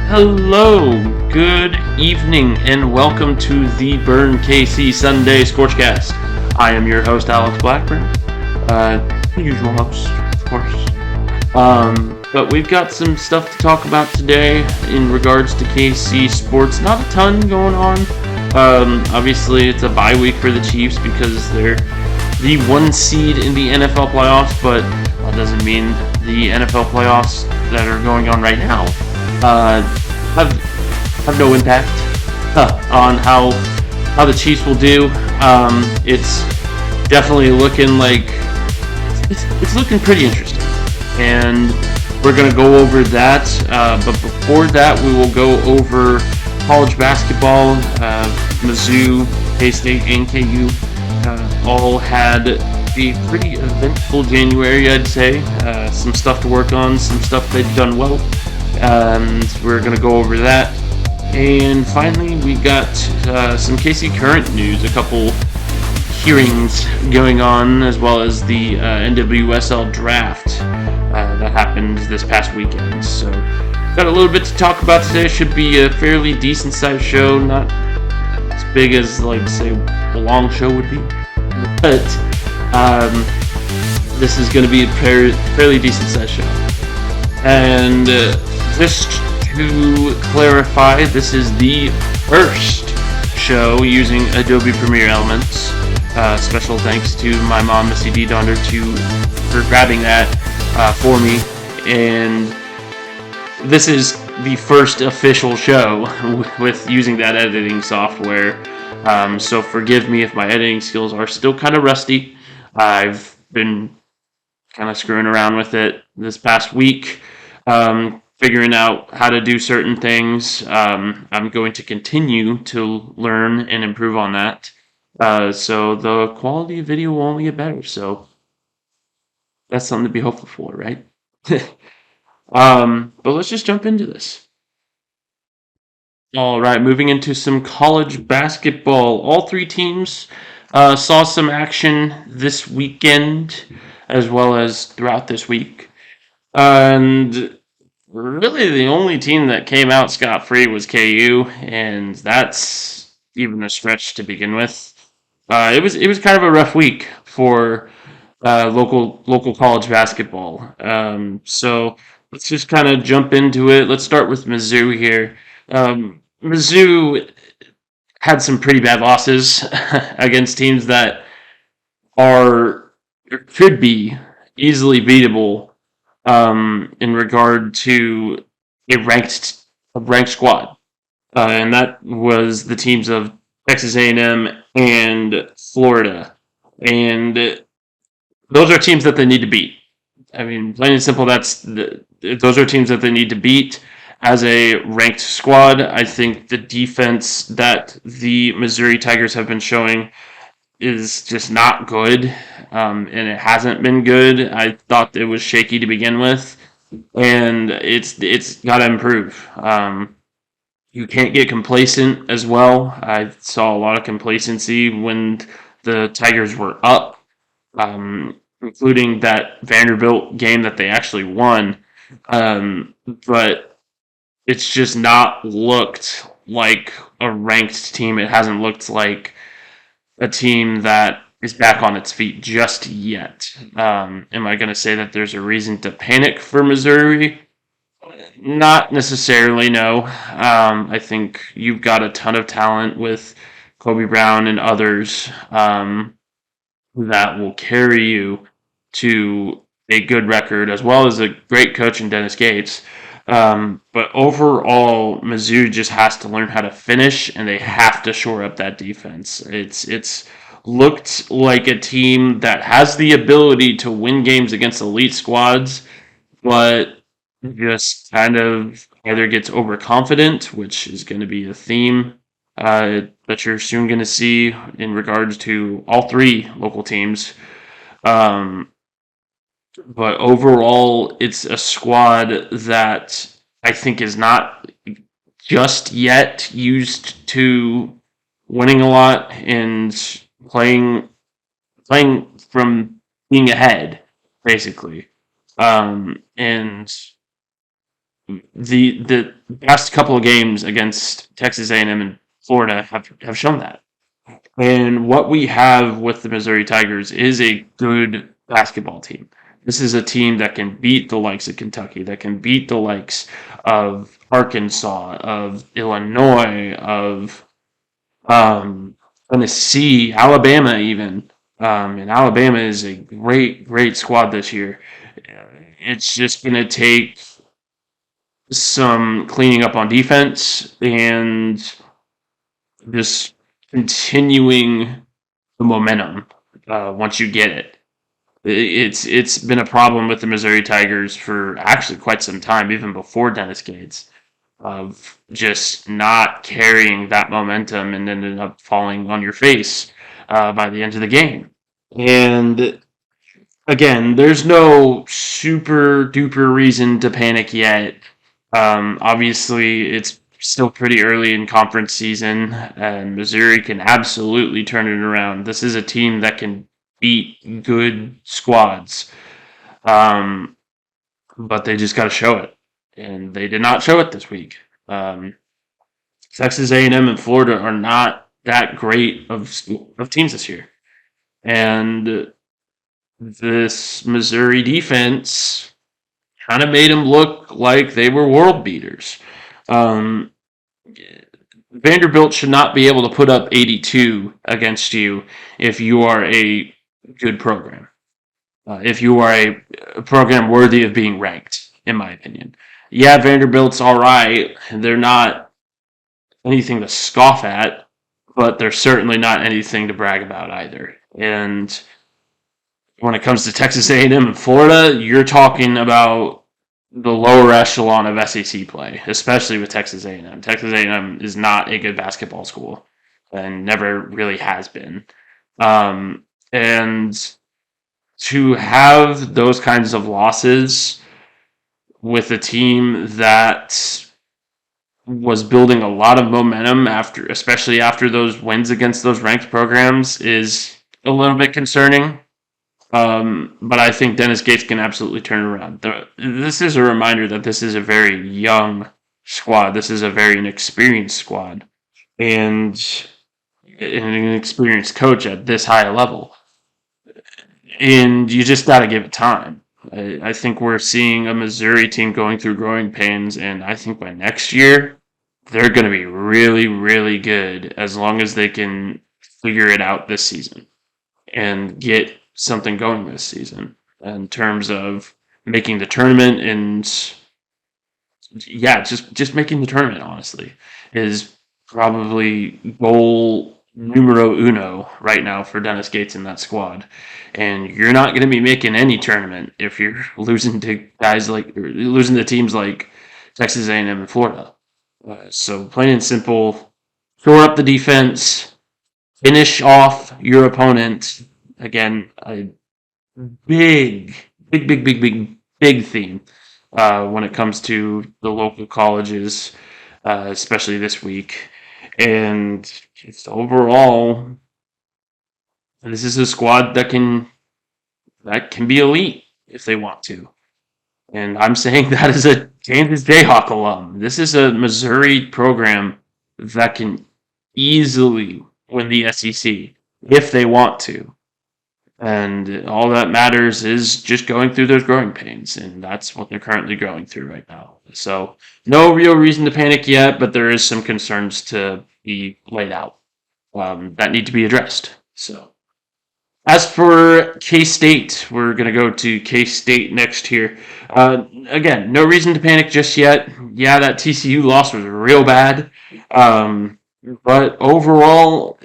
Hello, good evening, and welcome to the Burn KC Sunday Scorchcast. I am your host, Alex Blackburn. The usual host, of course. But we've got some stuff to talk about today in regards to KC sports. Not a ton going on. Obviously, it's a bye week for the Chiefs because they're the one seed in the NFL playoffs, but that doesn't mean the NFL playoffs that are going on right now have no impact on how the Chiefs will do. It's definitely looking like it's looking pretty interesting, and we're gonna go over that. But before that, we will go over college basketball. Mizzou, K-State, and KU all had a pretty eventful January, I'd say. Some stuff to work on, some stuff they've done well. And we're going to go over that. And finally, we got some KC Current news, a couple hearings going on, as well as the NWSL draft that happened this past weekend. So, got a little bit to talk about today. Should be a fairly decent sized show, not as big as, like, say, a long show would be. But this is going to be a fairly decent sized show. And just to clarify, this is the first show using Adobe Premiere Elements. Special thanks to my mom, Missy D. Donder, for grabbing that for me. And this is the first official show with using that editing software. So forgive me if my editing skills are still kind of rusty. I've been kind of screwing around with it this past week. Figuring out how to do certain things. I'm going to continue to learn and improve on that. So the quality of video will only get better. So that's something to be hopeful for, right? But let's just jump into this. All right, moving into some college basketball. All three teams saw some action this weekend, as well as throughout this week. And really, the only team that came out scot-free was KU, and that's even a stretch to begin with. It was kind of a rough week for local college basketball. So let's just kind of jump into it. Let's start with Mizzou here. Mizzou had some pretty bad losses against teams that could be easily beatable. In regard to a ranked squad, and that was the teams of Texas A&M and Florida, and those are teams that they need to beat. I mean, plain and simple, those are teams that they need to beat as a ranked squad. I think the defense that the Missouri Tigers have been showing is just not good, and it hasn't been good. I thought it was shaky to begin with, and it's got to improve. You can't get complacent as well. I saw a lot of complacency when the Tigers were up, including that Vanderbilt game that they actually won. But it's just not looked like a ranked team. It hasn't looked like a team that is back on its feet just yet. Am I going to say that there's a reason to panic for Missouri? Not necessarily, no. I think you've got a ton of talent with Kobe Brown and others that will carry you to a good record, as well as a great coach in Dennis Gates. But overall, Mizzou just has to learn how to finish, and they have to shore up that defense. It's looked like a team that has the ability to win games against elite squads, but just kind of either gets overconfident, which is going to be a theme that you're soon going to see in regards to all three local teams. But overall, it's a squad that I think is not just yet used to winning a lot and playing from being ahead, basically. And the past couple of games against Texas A&M and Florida have shown that. And what we have with the Missouri Tigers is a good basketball team. This is a team that can beat the likes of Kentucky, that can beat the likes of Arkansas, of Illinois, of Tennessee, Alabama, even. And Alabama is a great, great squad this year. It's just going to take some cleaning up on defense and just continuing the momentum once you get it. It's been a problem with the Missouri Tigers for actually quite some time, even before Dennis Gates, of just not carrying that momentum and ended up falling on your face by the end of the game. And again, there's no super duper reason to panic yet. Obviously, it's still pretty early in conference season, and Missouri can absolutely turn it around. This is a team that can beat good squads, um, but they just got to show it, and they did not show it this week. Um, Texas A&M and Florida are not that great of teams this year, and this Missouri defense kind of made them look like they were world beaters. Um, Vanderbilt should not be able to put up 82 against you if you are a good program. If you are a program worthy of being ranked, in my opinion. Yeah, Vanderbilt's all right. They're not anything to scoff at, but they're certainly not anything to brag about either. And when it comes to Texas A&M and Florida, you're talking about the lower echelon of SEC play, especially with Texas A&M. Texas A&M is not a good basketball school and never really has been. And to have those kinds of losses with a team that was building a lot of momentum after, especially after those wins against those ranked programs, is a little bit concerning. But I think Dennis Gates can absolutely turn it around. This is a reminder that this is a very young squad. This is a very inexperienced squad, and an experienced coach at this high a level. And you just got to give it time. I think we're seeing a Missouri team going through growing pains, and I think by next year, they're going to be really, really good as long as they can figure it out this season and get something going this season in terms of making the tournament. And yeah, just making the tournament, honestly, is probably goal numero uno right now for Dennis Gates and that squad. And you're not going to be making any tournament if you're losing to guys like, or losing to teams like Texas A&M and Florida. So plain and simple, shore up the defense, finish off your opponent. Again, a big theme when it comes to the local colleges, especially this week. And just overall, this is a squad that can be elite if they want to. And I'm saying that as a Kansas Jayhawk alum. This is a Missouri program that can easily win the SEC if they want to. And all that matters is just going through those growing pains, and that's what they're currently going through right now. So, no real reason to panic yet, but there is some concerns to be laid out that need to be addressed. So, as for K-State, we're going to go to K-State next here. Again, no reason to panic just yet. Yeah, that TCU loss was real bad. But overall,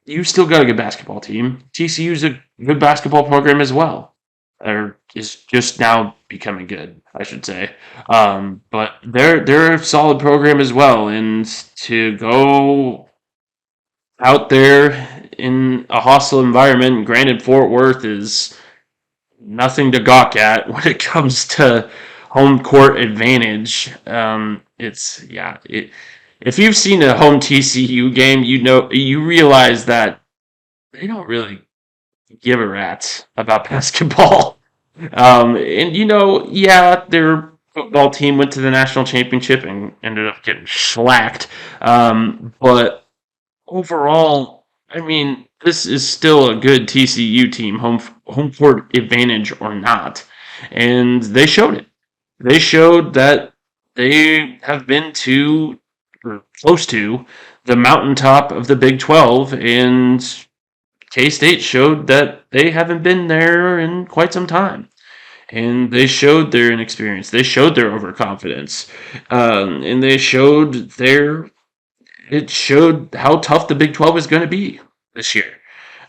you still got a good basketball team. TCU's a good basketball program as well. Or is just now becoming good, I should say. But they're a solid program as well. And to go out there in a hostile environment, granted Fort Worth is nothing to gawk at when it comes to home court advantage. If you've seen a home TCU game, you realize that they don't really give a rat's about basketball. And yeah, they're football team went to the national championship and ended up getting shellacked. But overall, I mean, this is still a good TCU team, home court advantage or not, and they showed it. They showed that they have been to or close to the mountaintop of the Big 12, and K State showed that they haven't been there in quite some time. And they showed their inexperience. They showed their overconfidence, and they showed their. It showed how tough the Big 12 is going to be this year.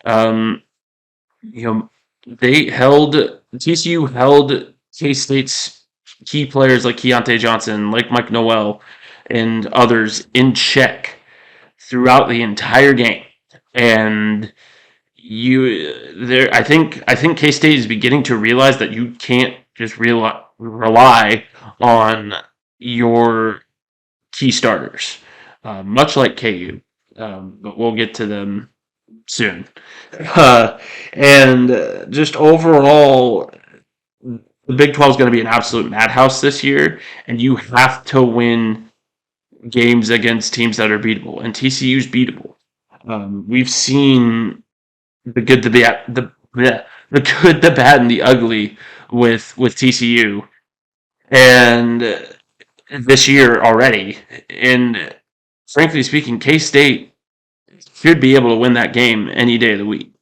Um, you know, TCU held K State's key players like Keontae Johnson, like Mike Noel, and others in check throughout the entire game. And I think K State is beginning to realize that you can't just rely on your key starters, much like KU. But we'll get to them soon. And just overall, the Big 12 is going to be an absolute madhouse this year, and you have to win games against teams that are beatable, and TCU's beatable. We've seen the good, the bad, the good, the bad, and the ugly with TCU, and this year already. And frankly speaking, K State should be able to win that game any day of the week,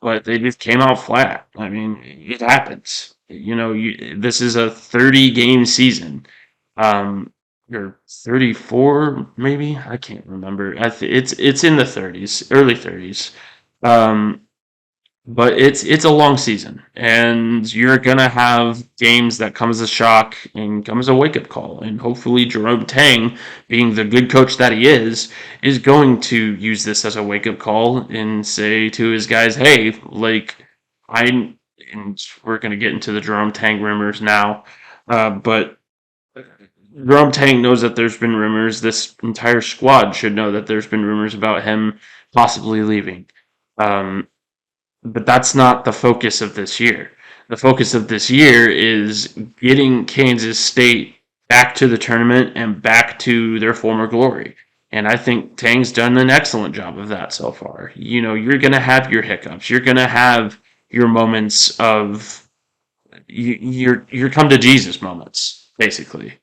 but they just came out flat. I mean, it happens. This is a 30-game season, or 34 maybe. I can't remember. It's in the 30s, early 30s. Um, but it's a long season, and you're gonna have games that come as a shock and come as a wake up call. And hopefully, Jerome Tang, being the good coach that he is going to use this as a wake up call and say to his guys, "Hey, like I." And we're gonna get into the Jerome Tang rumors now, but Jerome Tang knows that there's been rumors. This entire squad should know that there's been rumors about him possibly leaving. Um, but that's not the focus of this year. The focus of this year is getting Kansas State back to the tournament and back to their former glory. And I think Tang's done an excellent job of that so far. You're going to have your hiccups. You're going to have your moments of your come to Jesus moments, basically.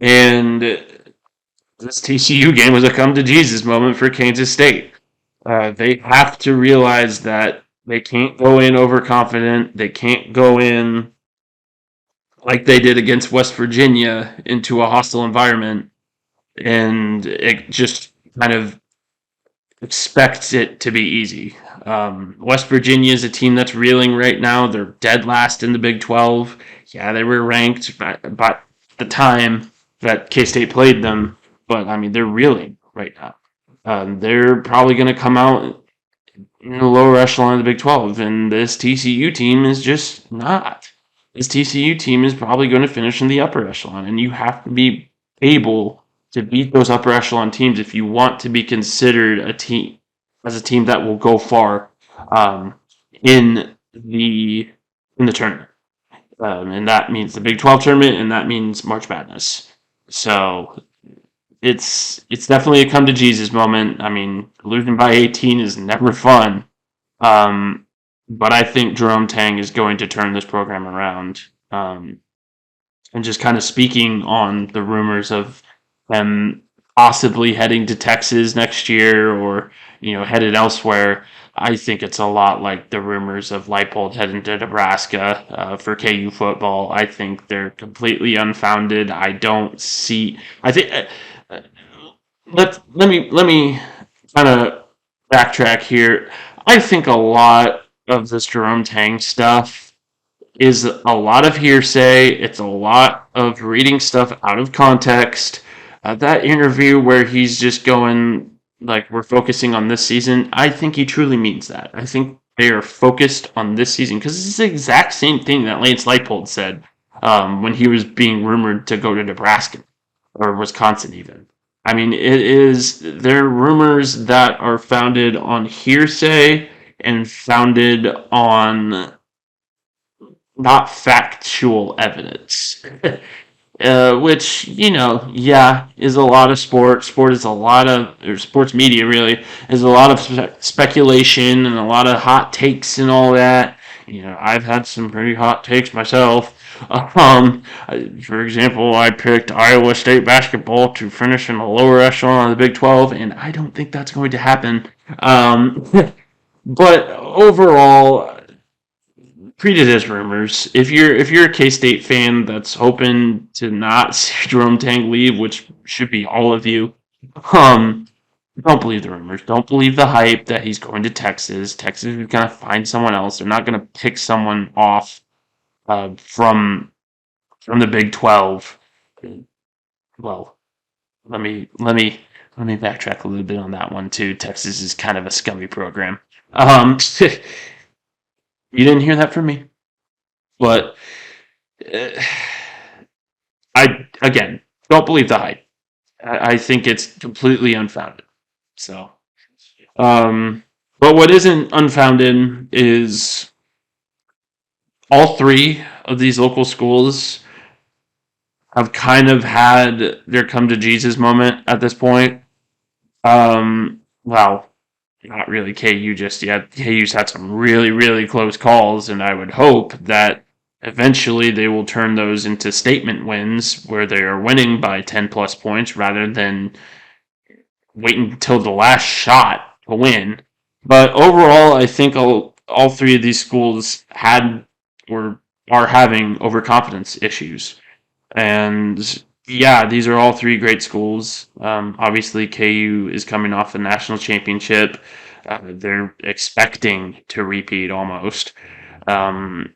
And this TCU game was a come to Jesus moment for Kansas State. They have to realize that they can't go in overconfident. They can't go in like they did against West Virginia into a hostile environment and it just kind of expects it to be easy. West Virginia is a team that's reeling right now. They're dead last in the Big 12. Yeah, they were ranked by the time that K State played them, but I mean, they're reeling right now. They're probably going to come out in the lower echelon of the Big 12, and this TCU team is just not. This TCU team is probably going to finish in the upper echelon, and you have to be able to beat those upper echelon teams if you want to be considered a team that will go far in the tournament, and that means the Big 12 tournament, and that means March Madness. So it's definitely a come to Jesus moment. I mean, losing by 18 is never fun, but I think Jerome Tang is going to turn this program around. And just kind of speaking on the rumors of them possibly heading to Texas next year or headed elsewhere, I think it's a lot like the rumors of Leipold heading to Nebraska for KU football. I think they're completely unfounded. I don't see. I think let me kind of backtrack here. I think a lot of this Jerome Tang stuff is a lot of hearsay. It's a lot of reading stuff out of context. That interview where he's just going like we're focusing on this season, I think he truly means that. I think they are focused on this season because it's the exact same thing that Lance Leipold said when he was being rumored to go to Nebraska or Wisconsin even. I mean, there are rumors that are founded on hearsay and founded on not factual evidence. which yeah, is a lot of sport. Sport is a lot of, or sports media really is a lot of speculation and a lot of hot takes and all that. I've had some pretty hot takes myself. For example, I picked Iowa State basketball to finish in the lower echelon of the Big 12, and I don't think that's going to happen. But overall, treat it as rumors. If you're a K State fan that's hoping to not see Jerome Tang leave, which should be all of you, um, don't believe the rumors. Don't believe the hype that he's going to Texas. Texas is gonna find someone else. They're not gonna pick someone off from the Big 12. Well, let me backtrack a little bit on that one too. Texas is kind of a scummy program. You didn't hear that from me, but uh, I again don't believe the hype. I think it's completely unfounded. So, but what isn't unfounded is all three of these local schools have kind of had their come to Jesus moment at this point. Well, not really KU just yet. KU's had some really, really close calls, and I would hope that eventually they will turn those into statement wins where they are winning by 10 plus points rather than waiting until the last shot to win. But overall, I think all three of these schools had or are having overconfidence issues. And yeah, these are all three great schools. Obviously, KU is coming off the national championship. They're expecting to repeat almost. Um,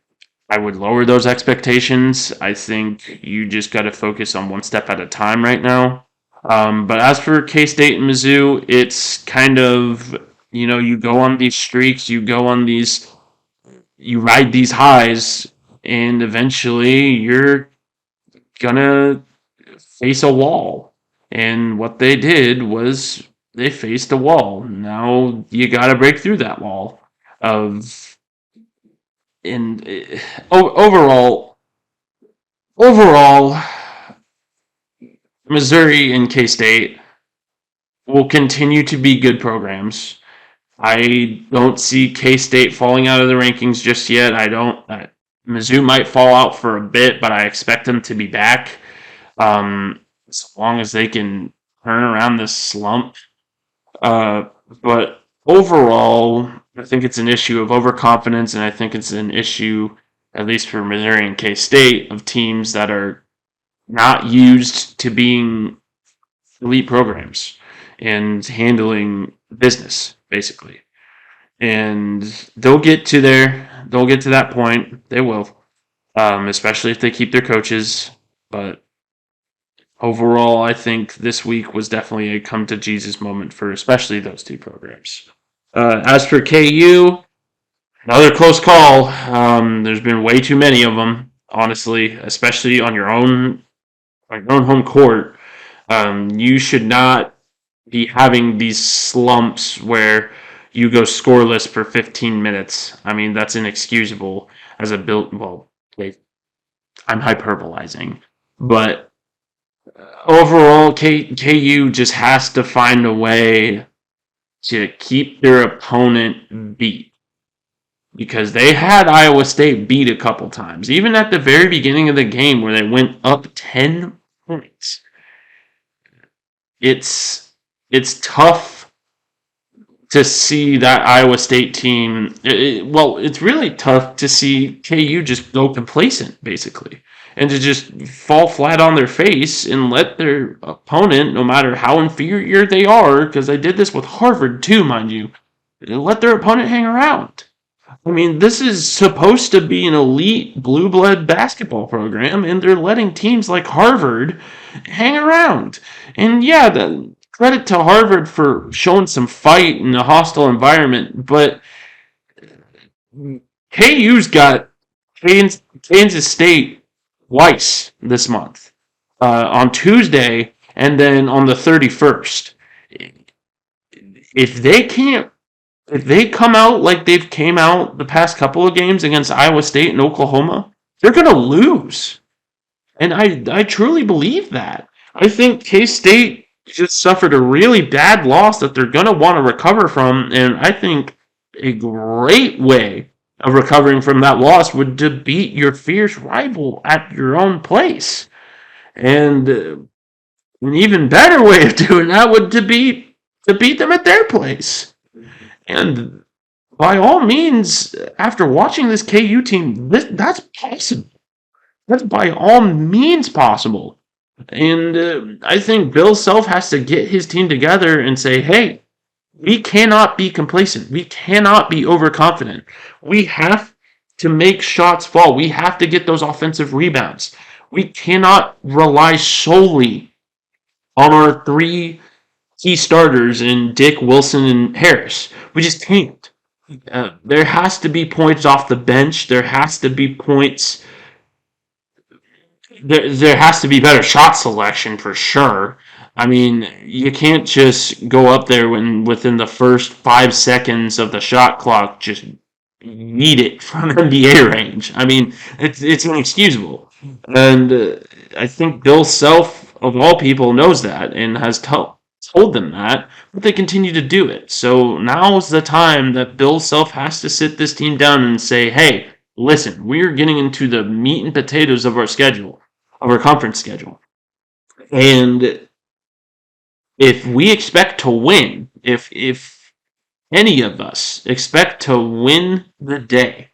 I would lower those expectations. I think you just got to focus on one step at a time right now. But as for K State and Mizzou, it's kind of, you go on these streaks, you ride these highs, and eventually you're gonna face a wall. And what they did was they faced a wall. Now you gotta break through that wall. Of and overall, Missouri and K State will continue to be good programs. I don't see K State falling out of the rankings just yet. I don't. Mizzou might fall out for a bit, but I expect them to be back. As long as they can turn around this slump. Uh, but overall, I think it's an issue of overconfidence, and I think it's an issue, at least for Missouri and K State, of teams that are not used to being elite programs and handling business, basically. And they'll get to that point. They will, especially if they keep their coaches. But overall, I think this week was definitely a come to Jesus moment for especially those two programs. As for KU, another close call. There's been way too many of them, honestly, especially on your own home court. You should not be having these slumps where you go scoreless for 15 minutes. I mean, that's inexcusable as a build. Well, I'm hyperbolizing, but overall, KU just has to find a way to keep their opponent beat because they had Iowa State beat a couple times, even at the very beginning of the game where they went up 10 points. It's tough to see that Iowa State team. Well, it's really tough to see KU just go complacent, basically, and to just fall flat on their face and let their opponent, no matter how inferior they are, because I did this with Harvard too, mind you, let their opponent hang around. I mean, this is supposed to be an elite blue blood basketball program, and they're letting teams like Harvard hang around. And yeah, credit to Harvard for showing some fight in a hostile environment, but KU's got Kansas State twice this month, on Tuesday and then on the 31st. If they can't If they come out like they've came out the past couple of games against Iowa State and Oklahoma, they're going to lose. And I truly believe that. I think K State just suffered a really bad loss that they're going to want to recover from. And I think a great way of recovering from that loss would to beat your fierce rival at your own place. And an even better way of doing that would to beat them at their place. And by all means, after watching this KU team, that's possible. That's by all means possible. And I think Bill Self has to get his team together and say, hey, we cannot be complacent. We cannot be overconfident. We have to make shots fall. We have to get those offensive rebounds. We cannot rely solely on our three key starters in Dick, Wilson, and Harris. We just can't. There has to be points off the bench. There has to be points. There has to be better shot selection for sure. I mean, you can't just go up there when within the first 5 seconds of the shot clock just need it from NBA range. I mean, it's inexcusable, and I think Bill Self of all people knows that and has told them that, but they continue to do it. So now's the time that Bill Self has to sit this team down and say, hey, listen, we're getting into the meat and potatoes of our schedule, of our conference schedule. And if we expect to win, if any of us expect to win the day,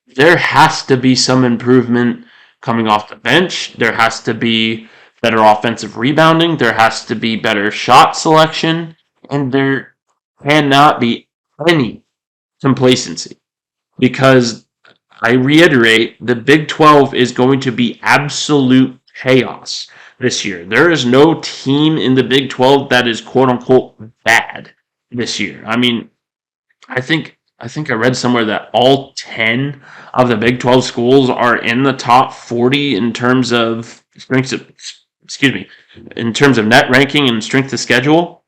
there has to be some improvement coming off the bench. There has to be better offensive rebounding. There has to be better shot selection. And there cannot be any complacency. Because I reiterate, the Big 12 is going to be absolute chaos this year. There is no team in the Big 12 that is quote unquote bad this year. I mean, I think I read somewhere that all 10 of the Big 12 schools are in the top 40 in terms of in terms of net ranking and strength of schedule.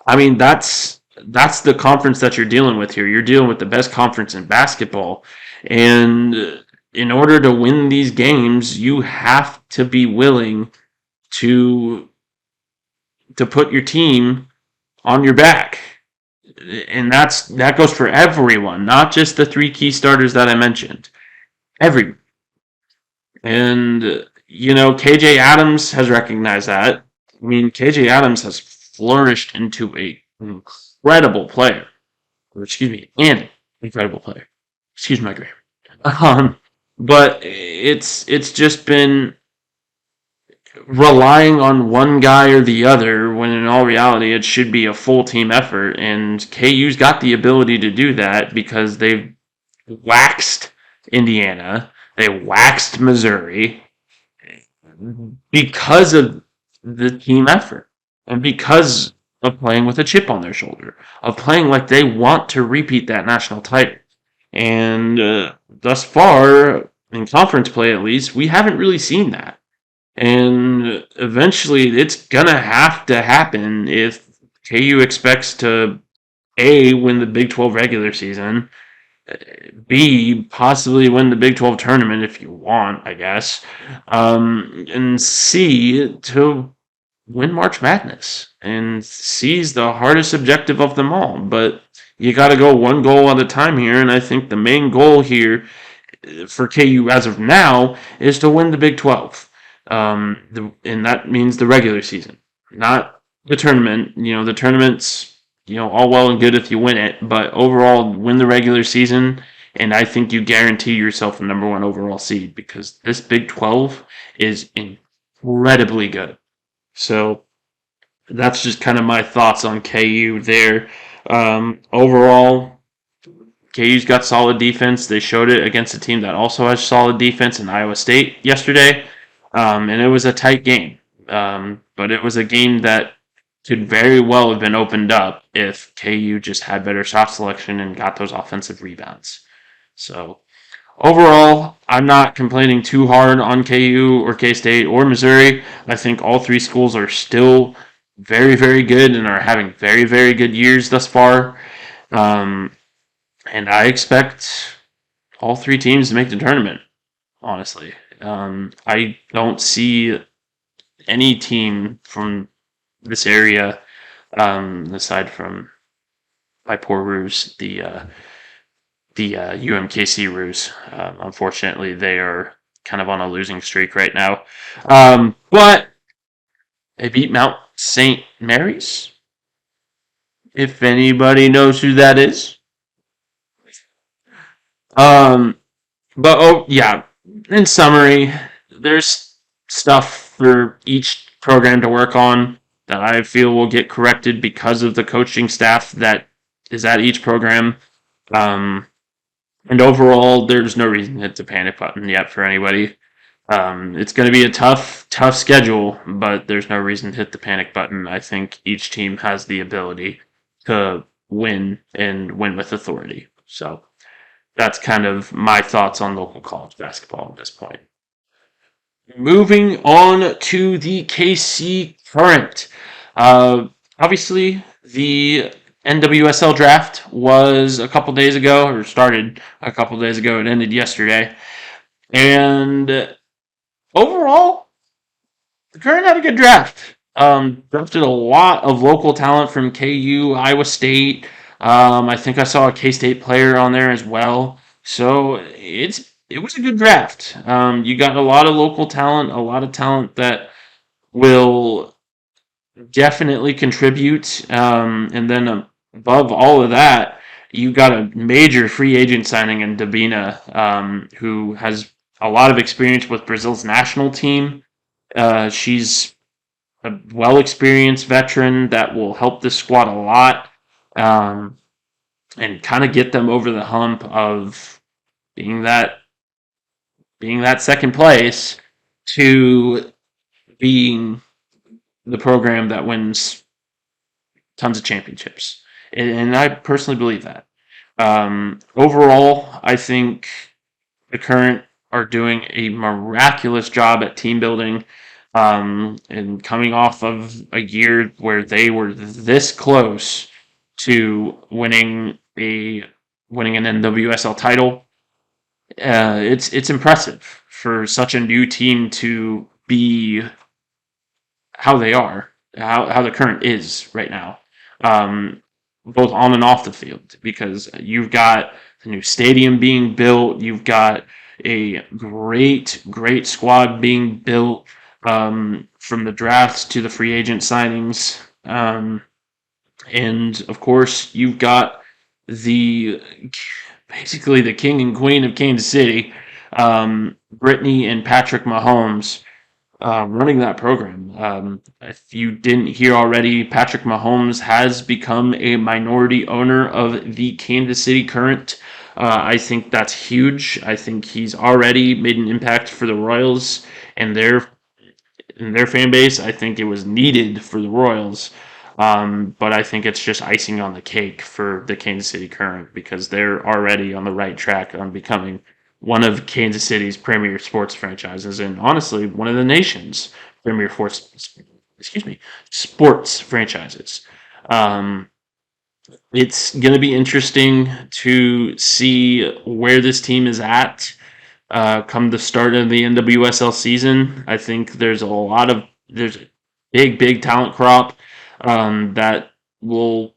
I mean, that's the conference that you're dealing with here. You're dealing with the best conference in basketball. And in order to win these games, you have to be willing to put your team on your back. And that goes for everyone, not just the three key starters that I mentioned. Everyone. And KJ Adams has recognized that. I mean, KJ Adams has flourished into an incredible player. An incredible player. Excuse my grammar. But it's just been relying on one guy or the other when in all reality it should be a full team effort, and KU's got the ability to do that because they've waxed Indiana, they waxed Missouri because of the team effort and because of playing with a chip on their shoulder, of playing like they want to repeat that national title. And thus far, in conference play at least, we haven't really seen that. And eventually, it's going to have to happen if KU expects to, A, win the Big 12 regular season, B, possibly win the Big 12 tournament if you want, I guess, and C, to win March Madness. And C is the hardest objective of them all. But you got to go one goal at a time here, and I think the main goal here for KU as of now is to win the Big 12. And that means the regular season, not the tournament. The tournament's, all well and good if you win it, but overall, win the regular season, and I think you guarantee yourself a number one overall seed because this Big 12 is incredibly good. So that's just kind of my thoughts on KU there. Overall, KU's got solid defense. They showed it against a team that also has solid defense in Iowa State yesterday. And it was a tight game. But it was a game that could very well have been opened up if KU just had better shot selection and got those offensive rebounds. So overall, I'm not complaining too hard on KU or K-State or Missouri. I think all three schools are still very, very good and are having very, very good years thus far. And I expect all three teams to make the tournament, honestly. I don't see any team from this area, aside from my poor Roos, the UMKC Roos. Unfortunately, they are kind of on a losing streak right now. But they beat Mount St. Mary's. If anybody knows who that is. Um, but oh yeah, in summary, there's stuff for each program to work on that I feel will get corrected because of the coaching staff that is at each program. Um, and overall, there's no reason to hit the panic button yet for anybody. It's going to be a tough schedule, but there's no reason to hit the panic button. I think each team has the ability to win and win with authority. So that's kind of my thoughts on local college basketball at this point. Moving on to the KC Current. Obviously, the NWSL draft was a couple days ago, or started a couple days ago. It ended yesterday. And overall, the Current had a good draft. Drafted a lot of local talent from KU, Iowa State. I think I saw a K-State player on there as well. So it was a good draft. You got a lot of local talent, a lot of talent that will definitely contribute. And then above all of that, you got a major free agent signing in Dabina, who has a lot of experience with Brazil's national team. She's a well experienced veteran that will help this squad a lot, um, and kind of get them over the hump of being that second place to being the program that wins tons of championships. And I personally believe that. Overall, I think the Current are doing a miraculous job at team building, and coming off of a year where they were this close to winning an NWSL title. It's impressive for such a new team to be how they are, how the Current is right now, um, both on and off the field, because you've got the new stadium being built, you've got a great squad being built, from the drafts to the free agent signings, and of course you've got the basically the king and queen of Kansas City, Brittany and Patrick Mahomes, running that program. If you didn't hear already, Patrick Mahomes has become a minority owner of the Kansas City Current. I think that's huge. I think he's already made an impact for the Royals and their fan base. I think it was needed for the Royals. But I think it's just icing on the cake for the Kansas City Current because they're already on the right track on becoming one of Kansas City's premier sports franchises, and honestly, one of the nation's premier sports franchises. Um, it's going to be interesting to see where this team is at, come the start of the NWSL season. I think there's a big talent crop, that will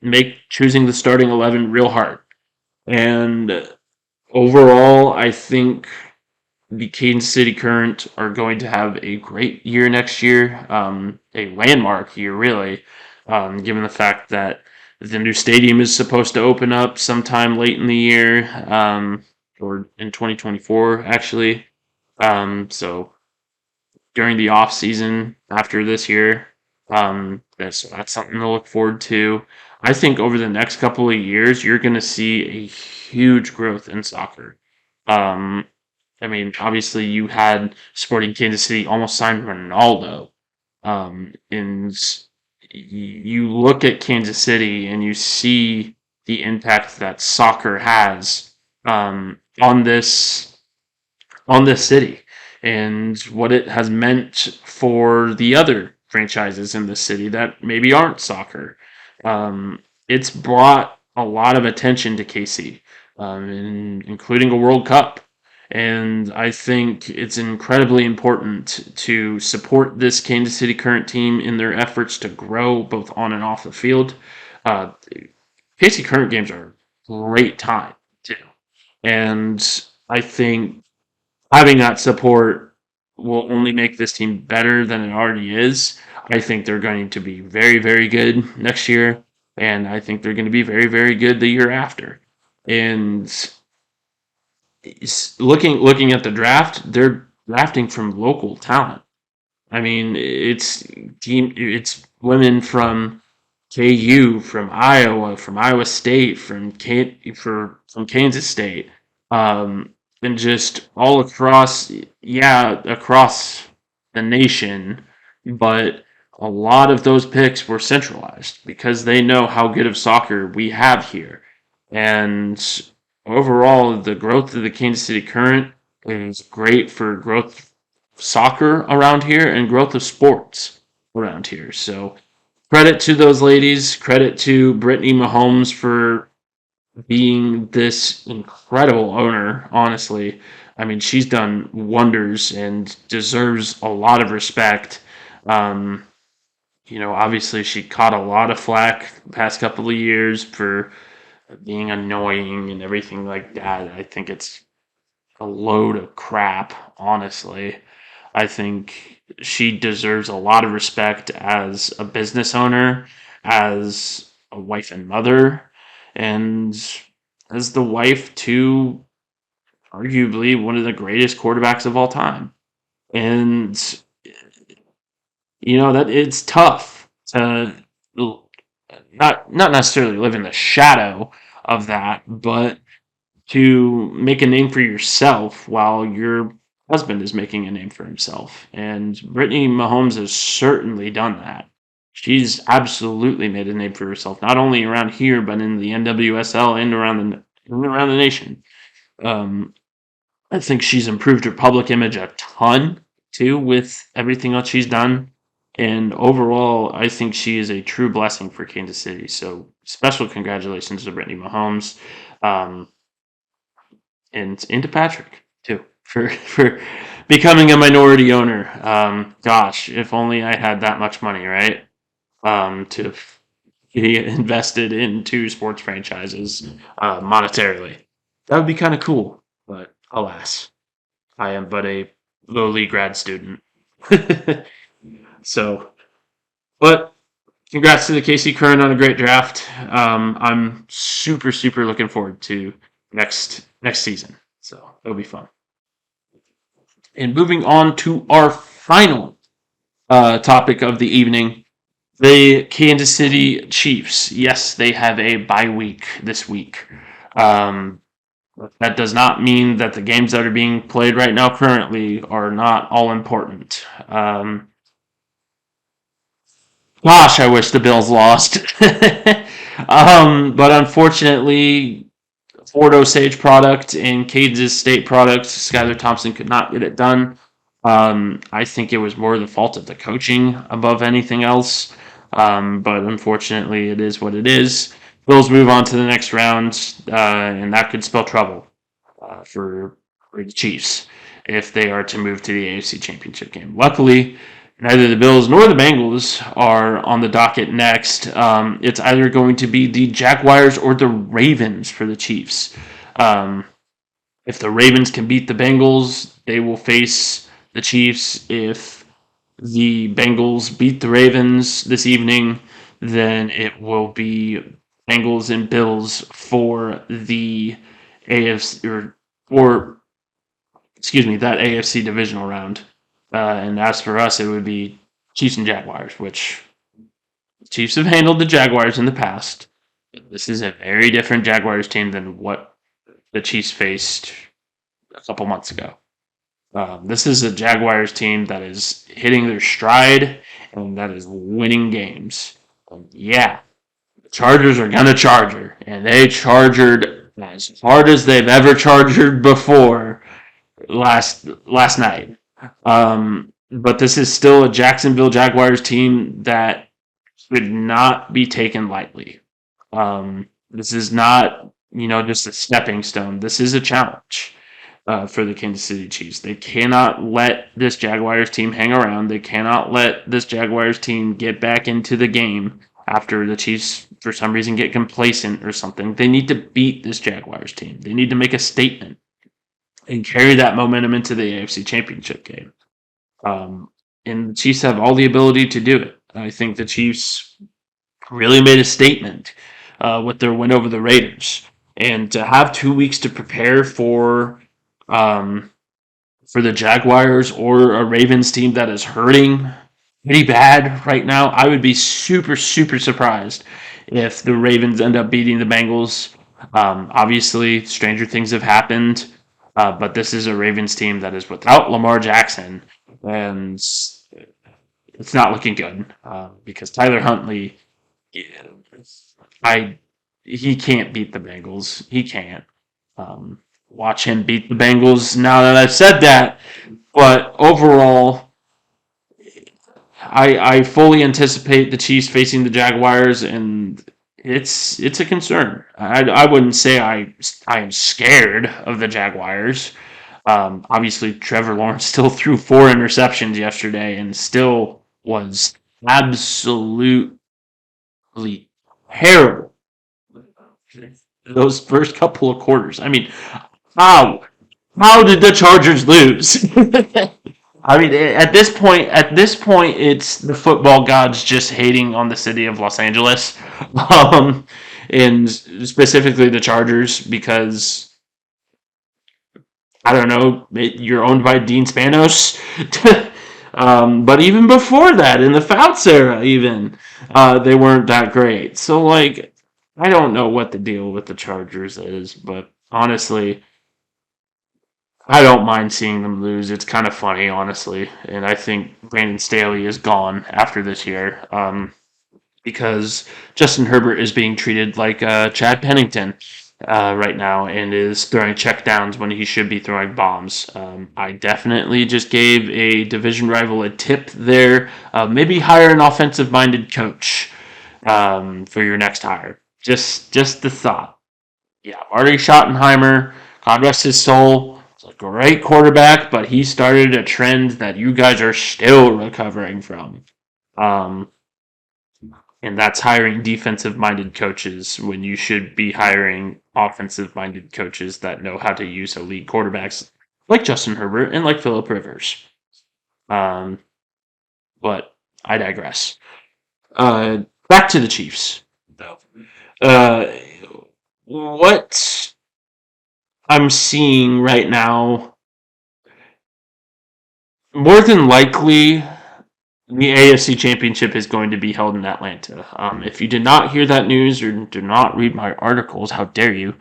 make choosing the starting 11 real hard. And overall, I think the Kansas City Current are going to have a great year next year, a landmark year, really, given the fact that the new stadium is supposed to open up sometime late in the year, or in 2024, actually. So during the off season after this year, that's something to look forward to. I think over the next couple of years, you're going to see a huge growth in soccer. Um, I mean, obviously, you had Sporting Kansas City almost signed Ronaldo. And you look at Kansas City and you see the impact that soccer has, on this city and what it has meant for the other franchises in the city that maybe aren't soccer. It's brought a lot of attention to KC, including a World Cup. And I think it's incredibly important to support this Kansas City Current team in their efforts to grow both on and off the field. Uh, KC Current games are a great time, too. And I think having that support will only make this team better than it already is. I think they're going to be very, very good next year, and I think they're going to be very, very good the year after. And looking at the draft, they're drafting from local talent. I mean, it's women from KU, from Iowa State, from Kansas State, um, and just all across, yeah, across the nation. But a lot of those picks were centralized because they know how good of soccer we have here, and overall, the growth of the Kansas City Current is great for growth of soccer around here and growth of sports around here. So credit to those ladies. Credit to Brittany Mahomes for being this incredible owner, honestly. I mean, she's done wonders and deserves a lot of respect. Um, obviously, she caught a lot of flack the past couple of years for being annoying and everything like that. I think it's a load of crap, honestly. I think she deserves a lot of respect as a business owner, as a wife and mother, and as the wife to arguably one of the greatest quarterbacks of all time. And that it's tough to not necessarily live in the shadow of that, but to make a name for yourself while your husband is making a name for himself. And Brittany Mahomes has certainly done that. She's absolutely made a name for herself, not only around here, but in the NWSL and around the nation. Um, I think she's improved her public image a ton too with everything else she's done. And overall, I think she is a true blessing for Kansas City. So special congratulations to Brittany Mahomes. Um, and to Patrick too for becoming a minority owner. Gosh, if only I had that much money, right? To be invested in two sports franchises monetarily, that would be kind of cool. But alas, I am but a lowly grad student. So, but congrats to the KC Current on a great draft. I'm super super looking forward to next season. So it'll be fun. And moving on to our final topic of the evening, the Kansas City Chiefs. Yes, they have a bye week this week. Um, that does not mean that the games that are being played right now currently are not all important. Gosh, I wish the Bills lost. But unfortunately, Ford Osage product and Kansas State product, Skylar Thompson could not get it done. I think it was more the fault of the coaching above anything else. But unfortunately, it is what it is. Bills move on to the next round, and that could spell trouble for the Chiefs if they are to move to the AFC Championship game. Luckily, neither the Bills nor the Bengals are on the docket next. It's either going to be the Jaguars or the Ravens for the Chiefs. Um, if the Ravens can beat the Bengals, they will face the Chiefs. If the Bengals beat the Ravens this evening, then it will be Bengals and Bills for the AFC or that AFC divisional round. And as for us, it would be Chiefs and Jaguars, which Chiefs have handled the Jaguars in the past. This is a very different Jaguars team than what the Chiefs faced a couple months ago. This is a Jaguars team that is hitting their stride and that is winning games. Yeah, the Chargers are gonna charger, and they chargered as hard as they've ever chargered before last night. But this is still a Jacksonville Jaguars team that should not be taken lightly. This is not just a stepping stone. This is a challenge. for the Kansas City Chiefs. They cannot let this Jaguars team hang around. They cannot let this Jaguars team get back into the game after the Chiefs, for some reason, get complacent or something. They need to beat this Jaguars team. They need to make a statement and carry that momentum into the AFC Championship game. And the Chiefs have all the ability to do it. I think the Chiefs really made a statement with their win over the Raiders. And to have 2 weeks to prepare um, for the Jaguars or a Ravens team that is hurting pretty bad right now, I would be super, super surprised if the Ravens end up beating the Bengals. Obviously, stranger things have happened, but this is a Ravens team that is without Lamar Jackson, and it's not looking good because Tyler Huntley, I he can't beat the Bengals. He can't. Watch him beat the Bengals now that I've said that. But overall, I fully anticipate the Chiefs facing the Jaguars, and it's a concern. I wouldn't say I am scared of the Jaguars. Obviously, Trevor Lawrence still threw 4 interceptions yesterday and still was absolutely terrible those first couple of quarters. I mean, how how did the Chargers lose? I mean, at this point, it's the football gods just hating on the city of Los Angeles, um, and specifically the Chargers because I don't know, you're owned by Dean Spanos. But even before that, in the Fouts era, even they weren't that great. So like, I don't know what the deal with the Chargers is, but honestly, I don't mind seeing them lose. It's kind of funny, honestly, and I think Brandon Staley is gone after this year because Justin Herbert is being treated like Chad Pennington right now and is throwing checkdowns when he should be throwing bombs. I definitely just gave a division rival a tip there. Maybe hire an offensive-minded coach for your next hire. Just the thought. Yeah, Marty Schottenheimer, God rest his soul, is a great quarterback, but he started a trend that you guys are still recovering from. Um, and that's hiring defensive minded coaches when you should be hiring offensive minded coaches that know how to use elite quarterbacks like Justin Herbert and like Philip Rivers. Um, but I digress. Back to the Chiefs, though. Uh, what I'm seeing right now, more than likely, the AFC Championship is going to be held in Atlanta. If you did not hear that news or did not read my articles, how dare you?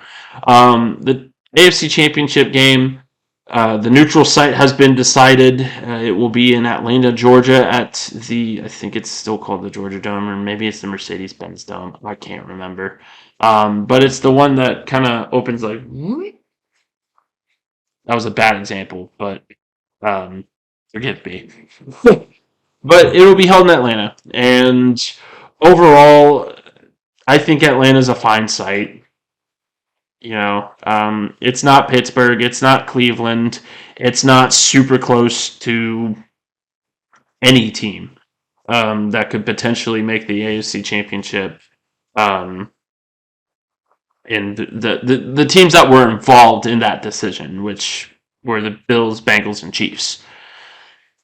The AFC Championship game, the neutral site has been decided. It will be in Atlanta, Georgia, at I think it's still called the Georgia Dome, or maybe it's the Mercedes-Benz Dome. I can't remember. But it's the one that kind of opens like. That was a bad example, but um, forgive me. But it will be held in Atlanta, and overall, I think Atlanta's a fine site. It's not Pittsburgh, it's not Cleveland, it's not super close to any team that could potentially make the AFC Championship. Um, and the teams that were involved in that decision, which were the Bills, Bengals, and Chiefs.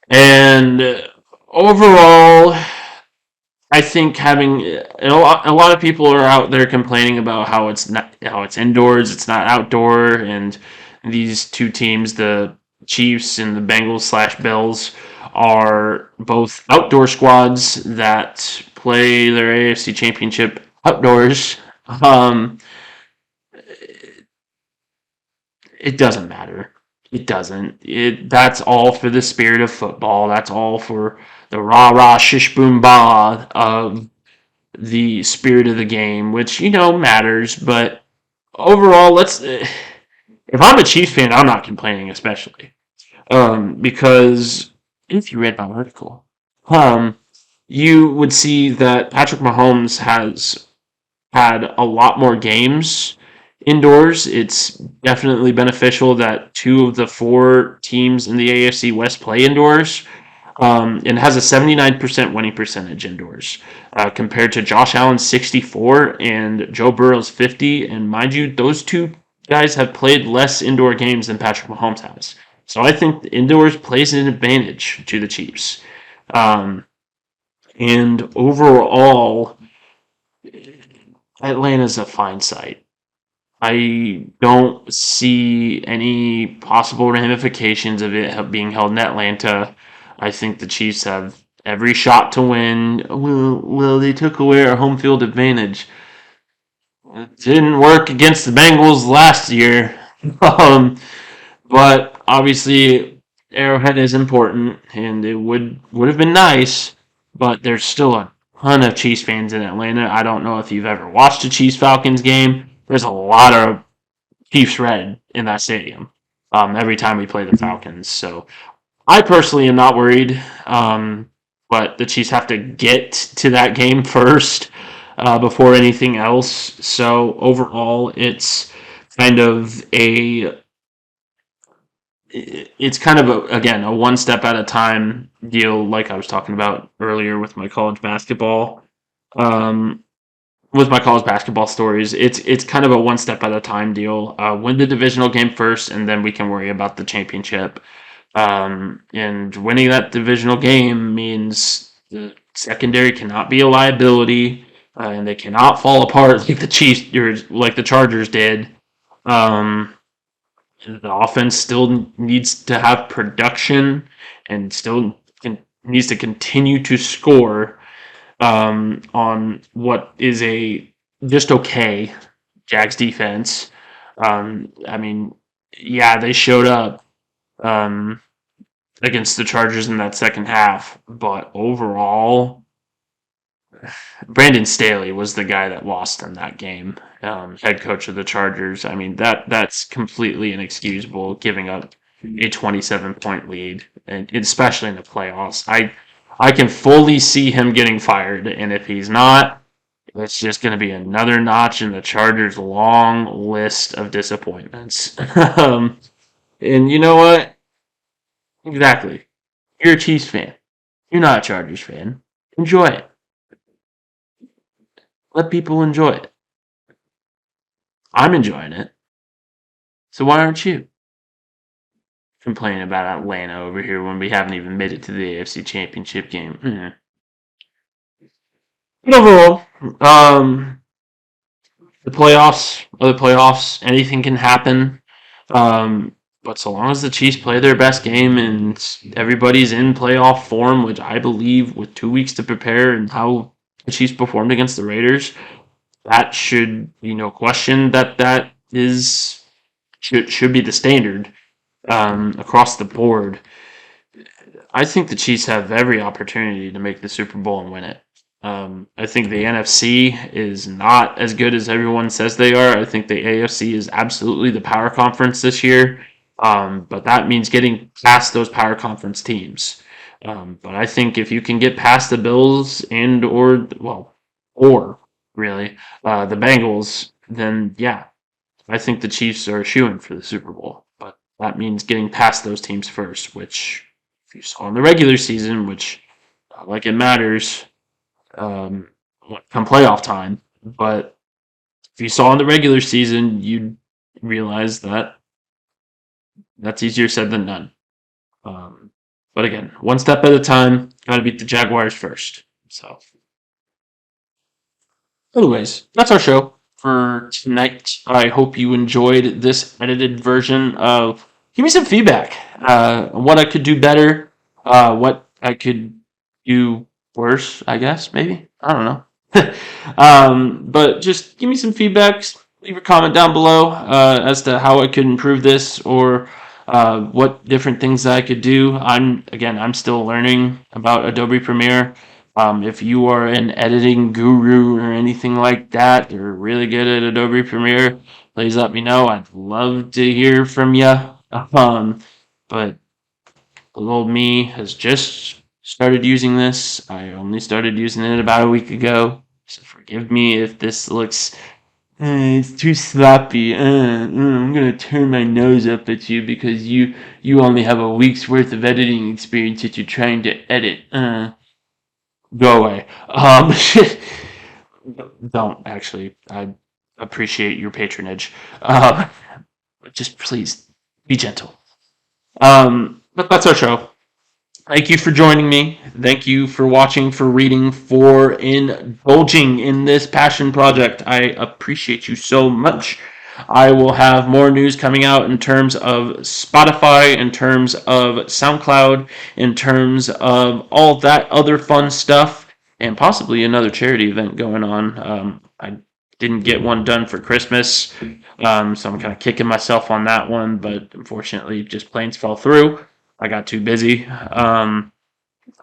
And overall, I think having a lot of people are out there complaining about how it's indoors, it's not outdoor, and these two teams, the Chiefs and the Bengals slash Bills, are both outdoor squads that play their AFC Championship outdoors. Um, it doesn't matter. It doesn't. That's all for the spirit of football. That's all for the rah rah shish boom ba of the spirit of the game, which matters. But overall, let's. If I'm a Chiefs fan, I'm not complaining, especially because if you read my article, um, you would see that Patrick Mahomes has had a lot more games Indoors, it's definitely beneficial that two of the four teams in the AFC West play indoors, and has a 79% winning percentage indoors, compared to Josh Allen's 64 and Joe Burrow's 50. And mind you, those two guys have played less indoor games than Patrick Mahomes has. So I think the indoors plays an advantage to the Chiefs. Um, and overall, Atlanta's a fine sight. I don't see any possible ramifications of it being held in Atlanta. I think the Chiefs have every shot to win. Well, they took away our home field advantage. It didn't work against the Bengals last year. um, but obviously, Arrowhead is important, and it would have been nice. But there's still a ton of Chiefs fans in Atlanta. I don't know if you've ever watched a Chiefs Falcons game. There's a lot of Chiefs red in that stadium, every time we play the Falcons. So I personally am not worried, but the Chiefs have to get to that game first, before anything else. So overall, kind of a it's kind of again a one step at a time deal, like I was talking about earlier with my college basketball. Um, with my college basketball stories, it's kind of a one step at a time deal. Win the divisional game first, and then we can worry about the championship. And winning that divisional game means the secondary cannot be a liability, and they cannot fall apart like the Chiefs or like the Chargers did. Um, the offense still needs to have production and still needs to continue to score, on what is a just okay Jags defense. I mean, yeah, they showed up, um, against the Chargers in that second half, but overall, Brandon Staley was the guy that lost in that game. Head coach of the Chargers. I mean, that's completely inexcusable, giving up a 27-point lead, and especially in the playoffs. I can fully see him getting fired, and if he's not, it's just going to be another notch in the Chargers' long list of disappointments. And you know what? Exactly. You're a Chiefs fan. You're not a Chargers fan. Enjoy it. Let people enjoy it. I'm enjoying it. So why aren't you complaining about Atlanta over here when we haven't even made it to the AFC Championship game? But overall, the playoffs are the playoffs. Anything can happen. But so long as the Chiefs play their best game and everybody's in playoff form, which I believe with 2 weeks to prepare and how the Chiefs performed against the Raiders, that should be no question that is should be the standard, across the board. I think the Chiefs have every opportunity to make the Super Bowl and win it. I think the NFC is not as good as everyone says they are. I think the AFC is absolutely the power conference this year, but that means getting past those power conference teams. But I think if you can get past the Bills and or really the Bengals, then yeah, I think the Chiefs are a shoo-in for the Super Bowl. But that means getting past those teams first, which if you saw in the regular season, which not like it matters, um, come playoff time. But if you saw in the regular season, you'd realize that that's easier said than done. Um, but again, one step at a time. Got to beat the Jaguars first. So, anyways, that's our show for tonight. I hope you enjoyed this edited version of. Give me some feedback on what I could do better, what I could do worse, I guess, maybe. I don't know. But just give me some feedback. Leave a comment down below as to how I could improve this or what different things I could do. I'm still learning about Adobe Premiere. If you are an editing guru or anything like that, you're really good at Adobe Premiere, please let me know. I'd love to hear from you. But little old me has just started using this. I only started using it about a week ago, so forgive me if this looks It's too sloppy. I'm gonna turn my nose up at you because you only have a week's worth of editing experience that you're trying to edit. Go away. Don't actually. I appreciate your patronage. Uh, just please be gentle. But that's our show. Thank you for joining me. Thank you for watching, for reading, for indulging in this passion project. I appreciate you so much. I will have more news coming out in terms of Spotify, in terms of SoundCloud, in terms of all that other fun stuff, and possibly another charity event going on. I didn't get one done for Christmas, so I'm kind of kicking myself on that one, but unfortunately, just planes fell through. I got too busy.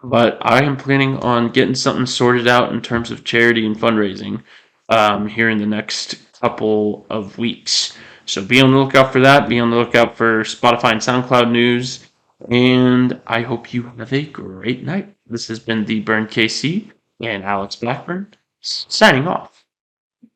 But I am planning on getting something sorted out in terms of charity and fundraising here in the next couple of weeks. So be on the lookout for that. Be on the lookout for Spotify and SoundCloud news. And I hope you have a great night. This has been the Burn KC and Alex Blackburn signing off.